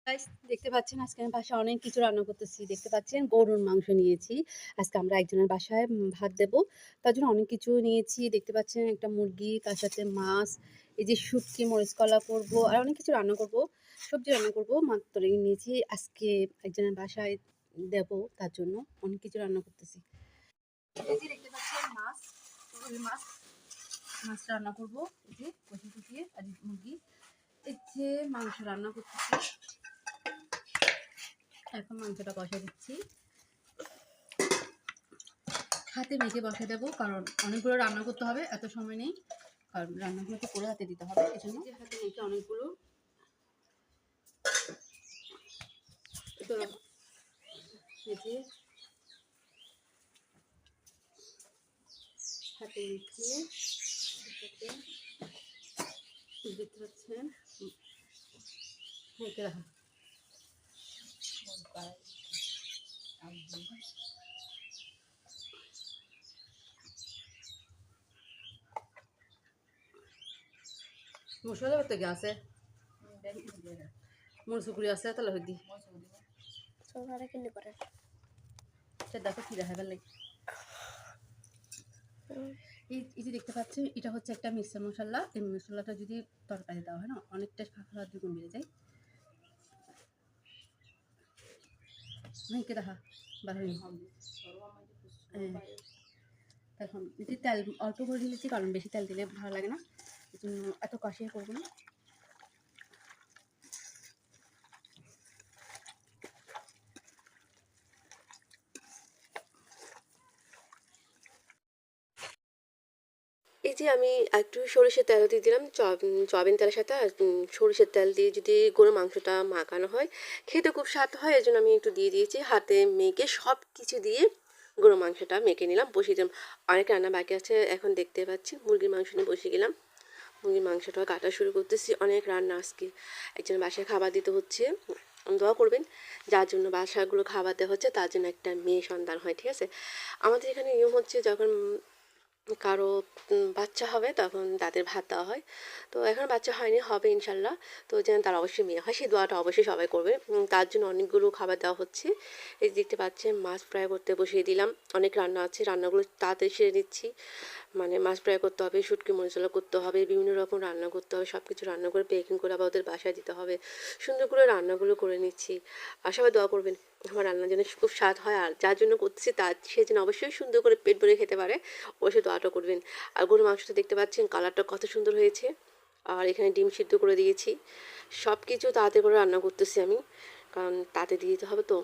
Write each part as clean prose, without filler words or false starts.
Guys দেখতে পাচ্ছেন আজকে আমি বাসায় অনেক কিছু রান্না করতেছি। দেখতে পাচ্ছেন গরুর মাংস নিয়েছি। আজকে আমরা একজনের বাসায় ভাত দেব। তার জন্য অনেক কিছু নিয়েছি। দেখতে পাচ্ছেন একটা মুরগি, তার সাথে মাছ, এই যে শুটকি, মরিচ কলা করব আর অনেক কিছু রান্না করব। সবজি রান্না করব। মাত্র নিয়েছি আজকে একজনের বাসায় দেব, তার জন্য অনেক কিছু রান্না করতেছি। এই যে দেখতে পাচ্ছেন মাছ, রুই মাছ, মাছ রান্না করব। এই যে কষিয়ে আর মুরগি, এই যে মাংস রান্না করতেছি। এখন মাংসটা কষা দিচ্ছি, হাতে মেখে বসে দেবো, কারণ অনেকগুলো রান্না করতে হবে, এত সময় নেই। কারণ রান্নাগুলো তো করে হাতে দিতে হবে, এই জন্য হাতে মেখে অনেকগুলো মেখে হাতে মেখে দেখতে পাচ্ছেন মেখে রাখা। মশলা করতে গিয়ে আছে মরসুকুরি আছে তাহলে হইদি দেখো কি দেখা গেল। এই যে দেখতে পাচ্ছেন, এটা হচ্ছে একটা মিক্সার মশলা। এই মশলাটা যদি তরকারি দেওয়া হয় না, অনেকটা স্বাদ দ্বিগুণ বেড়ে যায়। মেখে রাখা বাড়ি এখন যদি তেল অল্প করে দিয়েছি, কারণ বেশি তেল দিলে ভালো লাগে না, এই জন্য এত কষিয়ে করবো না। এই যে আমি একটু সরিষার তেল দিয়ে দিলাম, সয়াবিন তেলের সাথে। আর সরিষার তেল দিয়ে যদি গরুর মাংসটা মাখানো হয়, খেতে খুব স্বাদ হয়। এই জন্য আমি একটু দিয়ে দিয়েছি। হাতে মেখে সব কিছু দিয়ে গরুর মাংসটা মেখে নিলাম, বসিয়ে দিলাম। অনেক রান্না বাকি আছে। এখন দেখতে পাচ্ছি মুরগির মাংস নিয়ে বসে গেলাম। মুরগির মাংসটা কাটা শুরু করতেছি। অনেক রান্না আজকে, একজন বাসায় খাবার দিতে হচ্ছে। দোয়া করবেন, যার জন্য বাসাগুলো খাবার দেওয়া হচ্ছে তার জন্য একটা মেয়ে সন্তান হয়, ঠিক আছে। আমাদের এখানে নিয়ম হচ্ছে, যখন কারো বাচ্চা হবে তখন তাদের ভাত দেওয়া হয়। তো এখন বাচ্চা হয়নি, হবে ইনশাল্লাহ। তো যেন তার অবশ্যই মেয়ে হয়, সেই দোয়াটা অবশ্যই সবাই করবে। তার জন্য অনেকগুলো খাবার দেওয়া হচ্ছে। এই যে দেখতে পাচ্ছেন মাছ ফ্রাই করতে বসিয়ে দিলাম। অনেক রান্না আছে, রান্নাগুলো তাড়াতাড়ি সেরে নিচ্ছি। মানে মাছ ফ্রাই করতে হবে, শুটকি মরিচলা করতে হবে, বিভিন্ন রকম রান্না করতে হবে। সব কিছু রান্না করে প্যাকিং করে আবার ওদের বাসায় দিতে হবে। সুন্দর করে রান্নাগুলো করে নিচ্ছি। আর সবাই দোয়া করবেন আমার রান্না যেন খুব স্বাদ হয়, আর যার জন্য করতেছি তার সে যেন অবশ্যই সুন্দর করে পেট ভরে খেতে পারে, অবশ্যই দোয়াটা করবেন। আর গরুর মাংসটা দেখতে পাচ্ছেন কালারটা কত সুন্দর হয়েছে। আর এখানে ডিম সিদ্ধ করে দিয়েছি। সব কিছু তাড়াতাড়ি করে রান্না করতেছি আমি, কারণ তাতে দিয়ে দিতে হবে তো।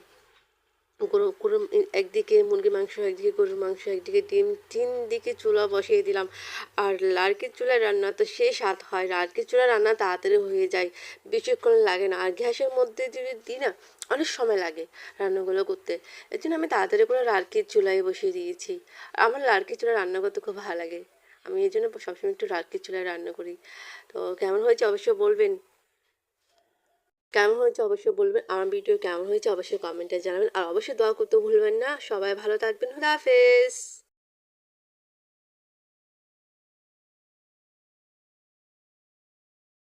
গরু একদিকে মুরগির মাংস, একদিকে গরুর মাংস, একদিকে ডিম, 3 দিকে চুলা বসিয়ে দিলাম। আর লার্কির চুলায় রান্না তো সেই স্বাদ হয়। লার্কির চুলায় রান্না তাড়াতাড়ি হয়ে যায়, বেশিক্ষণ লাগে না। আর গ্যাসের মধ্যে যদি দিই না, অনেক সময় লাগে রান্নাগুলো করতে। এর জন্য আমি তাড়াতাড়ি করে লার্কির চুলায় বসিয়ে দিয়েছি। আমার লার্কির চুলায় রান্না করতে খুব ভালো লাগে। আমি এই জন্য সবসময় একটু লার্কির চুলায় রান্না করি। তো কেমন হয়েছে অবশ্যই বলবেন। কেমন হয়েছে অবশ্যই বলবেন। আমার ভিডিও কেমন হয়েছে অবশ্যই কমেন্টে জানাবেন। আর অবশ্যই দোয়া করতে ভুলবেন না। সবাই ভালো থাকবেন। খুদা হাফেজ।